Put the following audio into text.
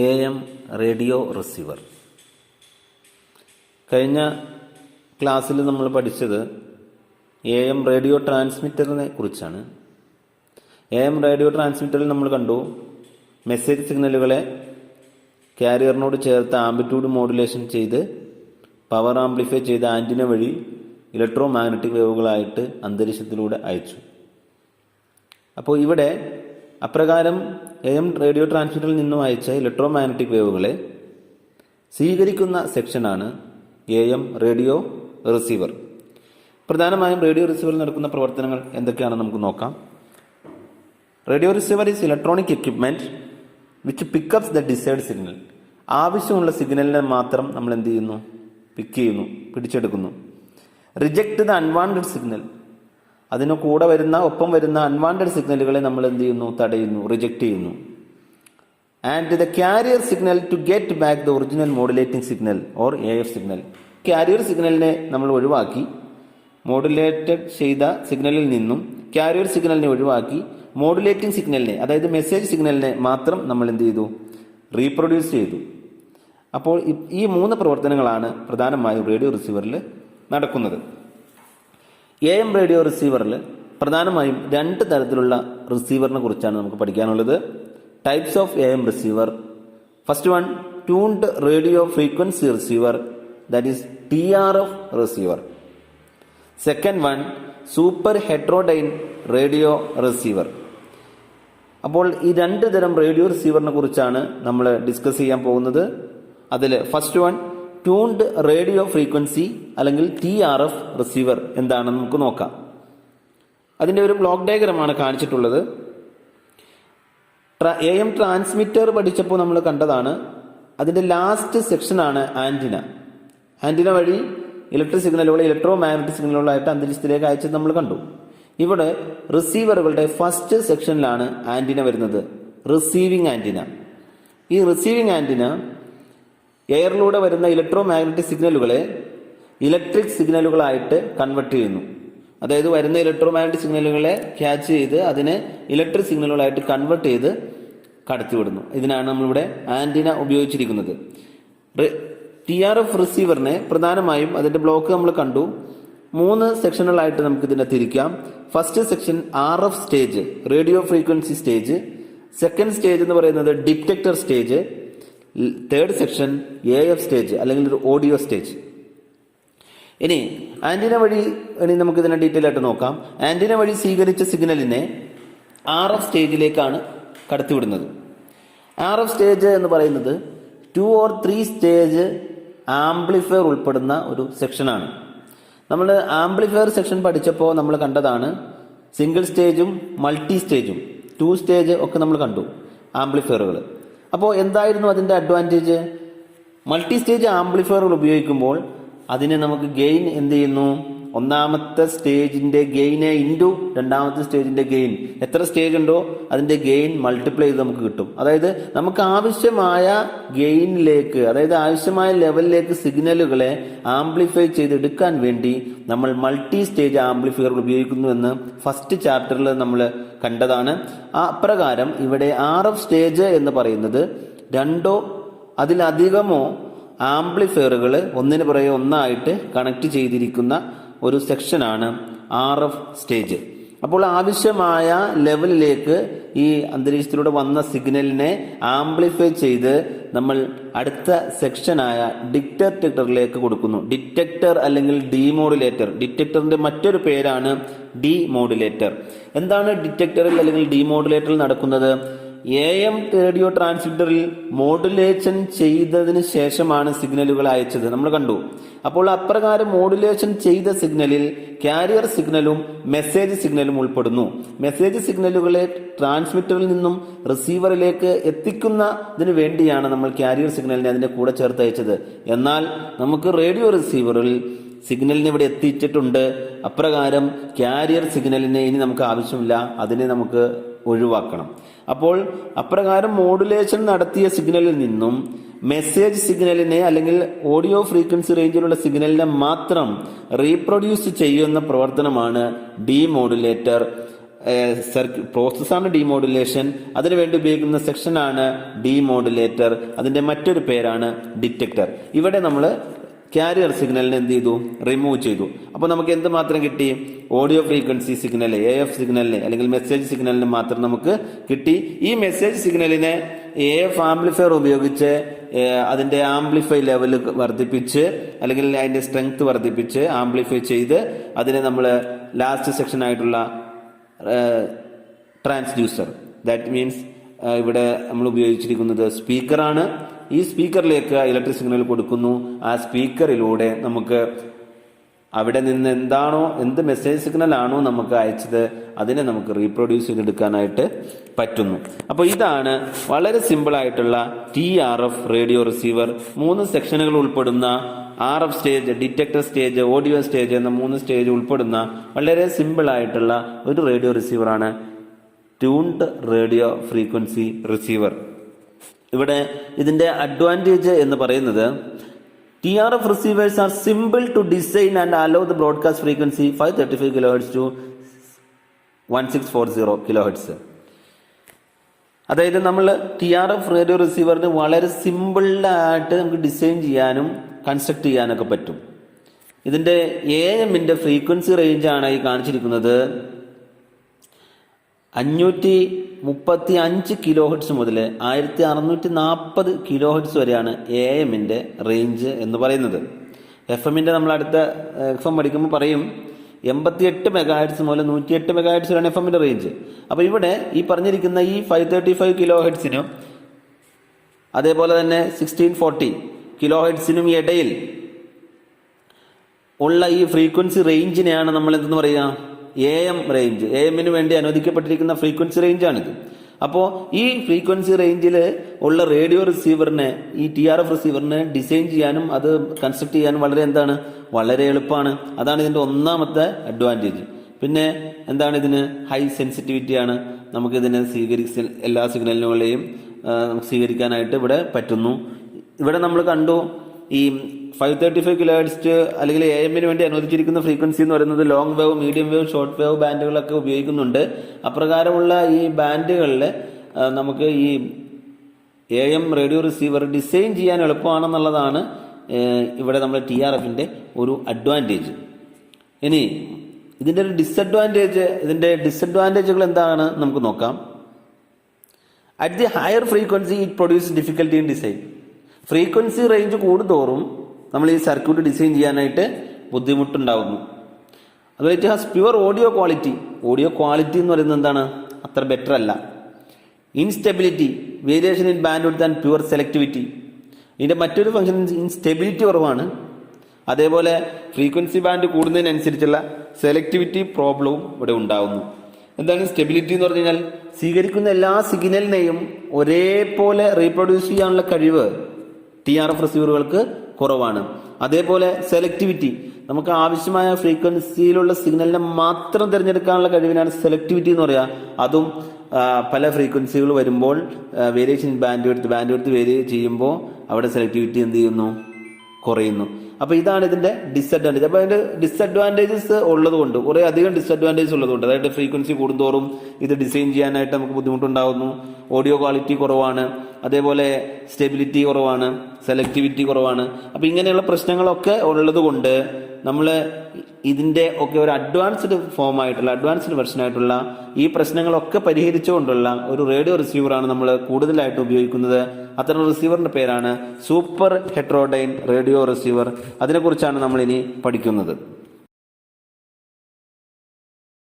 AM radio receiver. കഴിഞ്ഞ ക്ലാസ്സിൽ നമ്മൾ പഠിച്ചത് AM റേഡിയോ ട്രാൻസ്മിറ്ററിനെ കുറിച്ചാണ്. AM റേഡിയോ ട്രാൻസ്മിറ്ററിൽ നമ്മൾ കണ്ടു മെസ്സേജ് സിഗ്നലുകളെ കാരിയറിനോട് ചേർത്ത് ആംപ്ലിറ്റ്യൂഡ് മോഡുലേഷൻ ചെയ്ത് പവർ ആംപ്ലിഫൈ ചെയ്ത ആന്റിന വഴി ഇലക്ട്രോ മാഗ്നറ്റിക് വേവുകളായിട്ട് അന്തരീക്ഷത്തിലൂടെ അയച്ചു. അപ്പോൾ ഇവിടെ അപ്രകാരം AM റേഡിയോ ട്രാൻസ്മിറ്ററിൽ നിന്നും അയച്ച ഇലക്ട്രോ മാഗ്നറ്റിക് വേവുകളെ സ്വീകരിക്കുന്ന സെക്ഷനാണ് AM റേഡിയോ റിസീവർ. പ്രധാനമായും റേഡിയോ റിസീവറിൽ നടക്കുന്ന പ്രവർത്തനങ്ങൾ എന്തൊക്കെയാണെന്ന് നമുക്ക് നോക്കാം. Radio receiver is electronic equipment which pickups the desired signal. ആവശ്യമുള്ള സിഗ്നലിനെ മാത്രം നമ്മൾ എന്ത് ചെയ്യുന്നു? പിക്ക് ചെയ്യുന്നു, പിടിച്ചെടുക്കുന്നു. Reject the unwanted signal. അതിന് കൂടെ വരുന്ന ഒപ്പം വരുന്ന അൺവാണ്ടഡ് സിഗ്നലുകളെ നമ്മൾ എന്ത് ചെയ്യുന്നു? തടയുന്നു, റിജക്ട് ചെയ്യുന്നു. And the carrier signal to get back the original modulating signal or AF signal. Carrier സിഗ്നലിനെ നമ്മൾ ഒഴിവാക്കി മോഡുലേറ്റഡ് ചെയ്ത സിഗ്നലിൽ നിന്നും കാരിയർ സിഗ്നലിനെ ഒഴിവാക്കി മോഡുലേറ്റിംഗ് സിഗ്നലിനെ, അതായത് മെസ്സേജ് സിഗ്നലിനെ മാത്രം നമ്മൾ എന്ത് ചെയ്തു? റീപ്രൊഡ്യൂസ് ചെയ്തു. അപ്പോൾ ഈ മൂന്ന് പ്രവർത്തനങ്ങളാണ് പ്രധാനമായും റേഡിയോ റിസീവറിൽ നടക്കുന്നത്. AM റേഡിയോ റിസീവറിൽ പ്രധാനമായും രണ്ട് തരത്തിലുള്ള റിസീവറിനെ കുറിച്ചാണ് നമുക്ക് പഠിക്കാനുള്ളത്. Types of AM receiver. First one, tuned radio frequency receiver, that is TRF receiver. Second one, super heterodyne radio receiver. അപ്പോൾ ഈ രണ്ട് തരം റേഡിയോ റിസീവറിനെ കുറിച്ചാണ് നമ്മൾ ഡിസ്കസ് ചെയ്യാൻ പോകുന്നത്. അതിൽ first one, tuned radio frequency അല്ലെങ്കിൽ TRF റിസീവർ എന്താണെന്ന് നമുക്ക് നോക്കാം. അതിൻ്റെ ഒരു ബ്ലോക്ക് ഡയഗ്രമാണ് കാണിച്ചിട്ടുള്ളത്. AM ട്രാൻസ്മിറ്റർ പഠിച്ചപ്പോൾ നമ്മൾ കണ്ടതാണ്. അതിൻ്റെ ലാസ്റ്റ് സെക്ഷനാണ് ആന്റിന. ആന്റിന വഴി ഇലക്ട്രിക് സിഗ്നലുകൾ ഇലക്ട്രോ മാഗ്നറ്റിക് സിഗ്നലുകളായിട്ട് അന്തരീക്ഷത്തിലേക്ക് അയച്ചത് നമ്മൾ കണ്ടു. ഇവിടെ റിസീവറുകളുടെ ഫസ്റ്റ് സെക്ഷനിലാണ് ആന്റിന വരുന്നത്, റിസീവിംഗ് ആന്റിന. ഈ റിസീവിംഗ് ആന്റിന എയറിലൂടെ വരുന്ന ഇലക്ട്രോ മാഗ്നറ്റിക് സിഗ്നലുകളെ ഇലക്ട്രിക് സിഗ്നലുകളായിട്ട് കൺവെർട്ട് ചെയ്യുന്നു. അതായത് വരുന്ന ഇലക്ട്രോ മാഗ്നറ്റിക് സിഗ്നലുകളെ ക്യാച്ച് ചെയ്ത് അതിനെ ഇലക്ട്രിക് സിഗ്നലുകളായിട്ട് കൺവെർട്ട് ചെയ്ത് കടത്തിവിടുന്നു. ഇതിനാണ് നമ്മളിവിടെ ആന്റിന ഉപയോഗിച്ചിരിക്കുന്നത്. TRF റിസീവറിനെ പ്രധാനമായും അതിന്റെ ബ്ലോക്ക് നമ്മൾ കണ്ടു. മൂന്ന് സെക്ഷനുകളായിട്ട് നമുക്ക് ഇതിനെ തിരിക്കാം. First section RF stage, radio frequency stage. Second stage എന്ന് പറയുന്നത് detector stage. Third section AF stage അല്ലെങ്കിൽ ഒരു ഓഡിയോ സ്റ്റേജ്. ഇനി ആന്റിന വഴി നമുക്ക് ഇതിനെ ഡീറ്റെയിൽ ആയിട്ട് നോക്കാം. ആന്റിന വഴി സ്വീകരിച്ച സിഗ്നലിനെ RF സ്റ്റേജിലേക്കാണ് കടത്തിവിടുന്നത്. RF സ്റ്റേജ് എന്ന് പറയുന്നത് 2 or 3 സ്റ്റേജ് ആംപ്ലിഫയർ ഉൾപ്പെടുന്ന ഒരു സെക്ഷനാണ്. നമ്മൾ ആംപ്ലിഫയർ സെക്ഷൻ പഠിച്ചപ്പോൾ നമ്മൾ കണ്ടതാണ് സിംഗിൾ സ്റ്റേജും മൾട്ടി സ്റ്റേജും 2 സ്റ്റേജ് ഒക്കെ നമ്മൾ കണ്ടു ആംപ്ലിഫയറുകൾ. അപ്പോൾ എന്തായിരുന്നു അതിൻ്റെ അഡ്വാൻറ്റേജ്? മൾട്ടി സ്റ്റേജ് ആംപ്ലിഫയറുകൾ ഉപയോഗിക്കുമ്പോൾ അതിന് നമുക്ക് ഗെയിൻ എന്ത് ചെയ്യുന്നു? ഒന്നാമത്തെ സ്റ്റേജിന്റെ ഗെയിന് ഇൻറ്റു രണ്ടാമത്തെ സ്റ്റേജിന്റെ ഗെയിൻ. എത്ര സ്റ്റേജ് ഉണ്ടോ അതിന്റെ ഗെയിൻ മൾട്ടിപ്ലൈ ചെയ്ത് നമുക്ക് കിട്ടും. അതായത് നമുക്ക് ആവശ്യമായ ഗെയിനിലേക്ക്, അതായത് ആവശ്യമായ ലെവലിലേക്ക് സിഗ്നലുകളെ ആംപ്ലിഫൈ ചെയ്തെടുക്കാൻ വേണ്ടി നമ്മൾ മൾട്ടി സ്റ്റേജ് ആംപ്ലിഫയർ ഉപയോഗിക്കുന്നു എന്ന് ഫസ്റ്റ് ചാപ്റ്ററിൽ നമ്മൾ കണ്ടതാണ്. അപ്രകാരം ഇവിടെ RF സ്റ്റേജ് എന്ന് പറയുന്നത് രണ്ടോ അതിലധികമോ ആംപ്ലിഫയറുകൾ ഒന്നിനു പുറകെ ഒന്നായിട്ട് കണക്ട് ചെയ്തിരിക്കുന്ന ഒരു സെക്ഷനാണ് RF സ്റ്റേജ്. അപ്പോൾ ആവശ്യമായ ലെവലിലേക്ക് ഈ അന്തരീക്ഷത്തിലൂടെ വന്ന സിഗ്നലിനെ ആംപ്ലിഫൈ ചെയ്ത് നമ്മൾ അടുത്ത സെക്ഷനായ ഡിറ്റക്ടറിലേക്ക് കൊടുക്കുന്നു. ഡിറ്റക്ടർ അല്ലെങ്കിൽ ഡീമോഡുലേറ്റർ. ഡിറ്റക്ടറിന്റെ മറ്റൊരു പേരാണ് ഡീമോഡുലേറ്റർ. എന്താണ് ഡിറ്റക്ടറിൽ അല്ലെങ്കിൽ ഡീമോഡുലേറ്ററിൽ നടക്കുന്നത്? AM റേഡിയോ ട്രാൻസ്മിറ്ററിൽ മോഡുലേഷൻ ചെയ്തതിന് ശേഷമാണ് സിഗ്നലുകൾ അയച്ചത്, നമ്മൾ കണ്ടു. അപ്പോൾ അപ്രകാരം മോഡുലേഷൻ ചെയ്ത സിഗ്നലിൽ കാരിയർ സിഗ്നലും മെസ്സേജ് സിഗ്നലും ഉൾപ്പെടുന്നു. മെസ്സേജ് സിഗ്നലുകളെ ട്രാൻസ്മിറ്ററിൽ നിന്നും റിസീവറിലേക്ക് എത്തിക്കുന്നതിന് വേണ്ടിയാണ് നമ്മൾ കാരിയർ സിഗ്നലിനെ അതിന്റെ കൂടെ ചേർത്ത് അയച്ചത്. എന്നാൽ നമുക്ക് റേഡിയോ റിസീവറിൽ സിഗ്നലിനെ ഇവിടെ എത്തിച്ചിട്ടുണ്ട്. അപ്രകാരം കാരിയർ സിഗ്നലിനെ ഇനി നമുക്ക് ആവശ്യമില്ല, അതിനെ നമുക്ക് ഒഴിവാക്കണം. അപ്പോൾ അപ്രകാരം മോഡുലേഷൻ നടത്തിയ സിഗ്നലിൽ നിന്നും മെസ്സേജ് സിഗ്നലിനെ അല്ലെങ്കിൽ ഓഡിയോ ഫ്രീക്വൻസി റേഞ്ചിലുള്ള സിഗ്നലിനെ മാത്രം റീപ്രൊഡ്യൂസ് ചെയ്യുന്ന പ്രവർത്തനമാണ് ഡീമോഡുലേറ്റർ. പ്രോസസ്സാണ് ഡീമോഡുലേഷൻ. അതിനുവേണ്ടി ഉപയോഗിക്കുന്ന സെക്ഷനാണ് ഡീമോഡുലേറ്റർ. അതിന്റെ മറ്റൊരു പേരാണ് ഡിറ്റക്ടർ. ഇവിടെ നമ്മൾ ക്യാരിയർ സിഗ്നലിനെ എന്ത് ചെയ്തു? റിമൂവ് ചെയ്തു. അപ്പോൾ നമുക്ക് എന്ത് മാത്രം കിട്ടി? ഓഡിയോ ഫ്രീക്വൻസി സിഗ്നൽ, AF സിഗ്നലിനെ അല്ലെങ്കിൽ മെസ്സേജ് സിഗ്നലിന് മാത്രം നമുക്ക് കിട്ടി. ഈ മെസ്സേജ് സിഗ്നലിനെ AF ആംപ്ലിഫയർ ഉപയോഗിച്ച് അതിന്റെ ആംപ്ലിഫൈ ലെവൽ വർദ്ധിപ്പിച്ച് അല്ലെങ്കിൽ അതിന്റെ സ്ട്രെങ്ത് വർദ്ധിപ്പിച്ച് ആംപ്ലിഫൈ ചെയ്ത് അതിനെ നമ്മൾ ലാസ്റ്റ് സെക്ഷൻ ആയിട്ടുള്ള ട്രാൻസ്ഡ്യൂസർ, ദാറ്റ് മീൻസ് ഇവിടെ നമ്മൾ ഉപയോഗിച്ചിരിക്കുന്നത് സ്പീക്കറാണ്. ഈ സ്പീക്കറിലേക്ക് ഇലക്ട്രിക് സിഗ്നൽ കൊടുക്കുന്നു. ആ സ്പീക്കറിലൂടെ നമുക്ക് അവിടെ നിന്ന് എന്ത് മെസ്സേജ് സിഗ്നൽ ആണോ നമുക്ക് അയച്ചത് അതിനെ നമുക്ക് റീപ്രൊഡ്യൂസ് ചെയ്തെടുക്കാനായിട്ട് പറ്റുന്നു. അപ്പോൾ ഇതാണ് വളരെ സിമ്പിൾ ആയിട്ടുള്ള TRF റേഡിയോ റിസീവർ. 3 സെക്ഷനുകൾ ഉൾപ്പെടുന്ന RF stage, detector stage, audio stage എന്ന 3 സ്റ്റേജ് ഉൾപ്പെടുന്ന വളരെ സിമ്പിൾ ആയിട്ടുള്ള ഒരു റേഡിയോ റിസീവറാണ് ട്യൂൺഡ് റേഡിയോ ഫ്രീക്വൻസി റിസീവർ. ഇവിടെ ഇതിന്റെ അഡ്വാൻറ്റേജ് എന്ന് പറയുന്നത് TRF receivers are simple to design and allow the broadcast frequency 535 kHz to 1640 kHz. അതായത് നമ്മൾ TRF റേഡിയോ റിസീവറിന് വളരെ സിമ്പിളായിട്ട് നമുക്ക് ഡിസൈൻ ചെയ്യാനും കൺസ്ട്രക്ട് ചെയ്യാനൊക്കെ പറ്റും. ഇതിന്റെ AM-ന്റെ ഫ്രീക്വൻസി റേഞ്ചാണ് ഈ കാണിച്ചിരിക്കുന്നത്. 535 kHz മുതൽ 1640 kHz വരെയാണ് AM-ന്റെ റേഞ്ച് എന്ന് പറയുന്നത്. FM-ന്റെ നമ്മൾ അടുത്ത FM പഠിക്കുമ്പോൾ പറയും 88 MHz മുതൽ 108 MHz വരെയാണ് FM-ന്റെ റേഞ്ച്. അപ്പോൾ ഇവിടെ ഈ പറഞ്ഞിരിക്കുന്ന ഈ 535 kHz-നും അതേപോലെ തന്നെ 1640 kHz-നും ഇടയിൽ ഉള്ള ഈ ഫ്രീക്വൻസി റേഞ്ചിനെയാണ് നമ്മൾ എന്തെന്ന് പറയുക? AM range. AM-ന് വേണ്ടി അനുവദിക്കപ്പെട്ടിരിക്കുന്ന ഫ്രീക്വൻസി റേഞ്ചാണിത്. അപ്പോൾ ഈ ഫ്രീക്വൻസി റേഞ്ചിൽ ഉള്ള റേഡിയോ റിസീവറിനെ, ഈ TRF റിസീവറിനെ ഡിസൈൻ ചെയ്യാനും അത് കൺസ്ട്രക്ട് ചെയ്യാനും വളരെ എളുപ്പമാണ്. അതാണ് ഇതിന്റെ ഒന്നാമത്തെ അഡ്വാൻറ്റേജ്. പിന്നെ എന്താണ് ഇതിന്? ഹൈ സെൻസിറ്റിവിറ്റിയാണ്. നമുക്കിതിനെ എല്ലാ സിഗ്നലുകളെയും സ്വീകരിക്കാനായിട്ട് ഇവിടെ പറ്റുന്നു. ഇവിടെ നമ്മൾ കണ്ടു ഈ 535 kHz അല്ലെങ്കിൽ AM-ന് വേണ്ടി അനുവദിച്ചിരിക്കുന്ന ഫ്രീക്വൻസി എന്ന് പറയുന്നത് long wave, medium wave, short wave ബാൻഡുകളൊക്കെ ഉപയോഗിക്കുന്നുണ്ട്. അപ്രകാരമുള്ള ഈ ബാൻഡുകളിൽ നമുക്ക് ഈ AM റേഡിയോ റിസീവർ ഡിസൈൻ ചെയ്യാൻ എളുപ്പമാണെന്നുള്ളതാണ് ഇവിടെ നമ്മൾ TRF-ന്റെ ഒരു അഡ്വാൻറ്റേജ്. ഇനി ഇതിന്റെ ഒരു ഡിസഡ്വാൻറ്റേജുകൾ എന്താണ് നമുക്ക് നോക്കാം. At the higher frequency it produce difficulty in design. Frequency range കൂടുന്തോറും നമ്മൾ ഈ സർക്യൂട്ട് ഡിസൈൻ ചെയ്യാനായിട്ട് ബുദ്ധിമുട്ടുണ്ടാകുന്നു. അതുപോലെ it has pure audio quality. Audio quality എന്ന് പറയുന്നത് എന്താണ്? അത്ര ബെറ്റർ അല്ല. Instability, variation in band width and pure selectivity. ഇതിന്റെ മറ്റൊരു ഫംഗ്ഷൻ ഇൻസ്റ്റെബിലിറ്റി കുറവാണ്. അതേപോലെ ഫ്രീക്വൻസി ബാൻഡ് കൂടുന്നതിനനുസരിച്ചുള്ള സെലക്ടിവിറ്റി പ്രോബ്ലവും ഇവിടെ ഉണ്ടാകുന്നു. എന്താണ് സ്റ്റെബിലിറ്റി എന്ന് പറഞ്ഞു കഴിഞ്ഞാൽ? സ്വീകരിക്കുന്ന എല്ലാ സിഗ്നലിനെയും ഒരേപോലെ റീപ്രൊഡ്യൂസ് ചെയ്യാനുള്ള കഴിവ് TRF റിസീവറുകൾക്ക് കുറവാണ്. അതേപോലെ സെലക്ടിവിറ്റി, നമുക്ക് ആവശ്യമായ ഫ്രീക്വൻസിയിലുള്ള സിഗ്നലിനെ മാത്രം തിരഞ്ഞെടുക്കാനുള്ള കഴിവിനാണ് സെലക്ടിവിറ്റി എന്ന് പറയുക. അതും പല ഫ്രീക്വൻസികൾ വരുമ്പോൾ വേരിയേഷൻ ബാൻഡ് വിഡ്ത്ത് വേരി ചെയ്യുമ്പോൾ അവിടെ സെലക്ടിവിറ്റി എന്ത് ചെയ്യുന്നു? കുറയുന്നു. അപ്പോൾ ഇതാണ് ഇതിന്റെ ഡിസഡ്വാൻറ്റേജ്. അപ്പോൾ അതിന്റെ ഡിസഡ്വാൻറ്റേജസ് ഉള്ളതുകൊണ്ട്, കുറേ അധികം ഡിസഡ്വാൻറ്റേജസ് ഉള്ളതുകൊണ്ട്, അതായത് ഫ്രീക്വൻസി കൂടുന്തോറും ഇത് ഡിസൈൻ ചെയ്യാനായിട്ട് നമുക്ക് ബുദ്ധിമുട്ടുണ്ടാകുന്നു. ഓഡിയോ ക്വാളിറ്റി കുറവാണ്, അതേപോലെ സ്റ്റെബിലിറ്റി കുറവാണ്, സെലക്ടിവിറ്റി കുറവാണ്. അപ്പോൾ ഇങ്ങനെയുള്ള പ്രശ്നങ്ങളൊക്കെ ഉള്ളത് കൊണ്ട് നമ്മൾ ഇതിന്റെ ഒക്കെ ഒരു അഡ്വാൻസ്ഡ് വെർഷൻ ആയിട്ടുള്ള ഈ പ്രശ്നങ്ങളൊക്കെ പരിഹരിച്ചുകൊണ്ടുള്ള ഒരു റേഡിയോ റിസീവറാണ് നമ്മൾ കൂടുതലായിട്ട് ഉപയോഗിക്കുന്നത്. അത്തരം റിസീവറിന്റെ പേരാണ് സൂപ്പർ ഹെട്രോഡൈൻ റേഡിയോ റിസീവർ. അതിനെക്കുറിച്ചാണ് നമ്മൾ ഇനി പഠിക്കുന്നത്.